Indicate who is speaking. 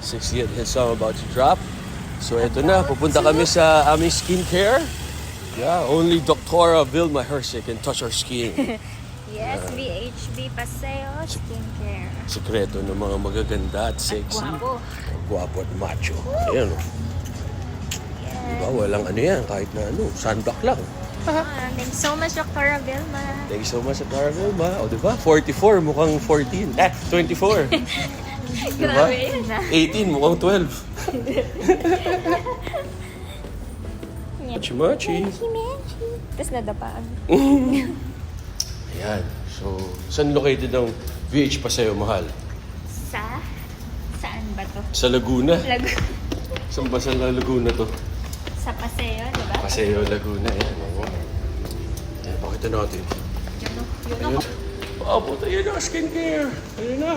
Speaker 1: 60th his song about to drop. So ito na, pupunta kami sa aming skincare. Yeah, only Dr. Vilma Hersey can touch our skin.
Speaker 2: Yes, BHB Paseo Skincare.
Speaker 1: Sekreto ng mga magaganda at sexy.
Speaker 2: Guwapo.
Speaker 1: Guwapo at macho. Ayan o. Diba, walang ano yan, kahit na ano, sunblock lang.
Speaker 2: Thanks so much, Dr. Vilma.
Speaker 1: Thank you so much, Dr. Vilma. O diba, 44 mukhang 14. 24. Diba?
Speaker 2: Grabe yun na.
Speaker 1: 18 mukhang 12. Machi-machi.
Speaker 2: Tapos nadapaan.
Speaker 1: Ayan. So, saan located ang VH Paseo, mahal?
Speaker 2: Saan ba to?
Speaker 1: Sa Laguna.
Speaker 2: Lagu-
Speaker 1: Saan ba sa Laguna to?
Speaker 2: sa Paseo, di ba?
Speaker 1: Paseo, Laguna. Ayan. Oo. Ayan, pakita natin.
Speaker 2: Yun
Speaker 1: Ayun. Wow, puta, yun ang skincare. Ayun na.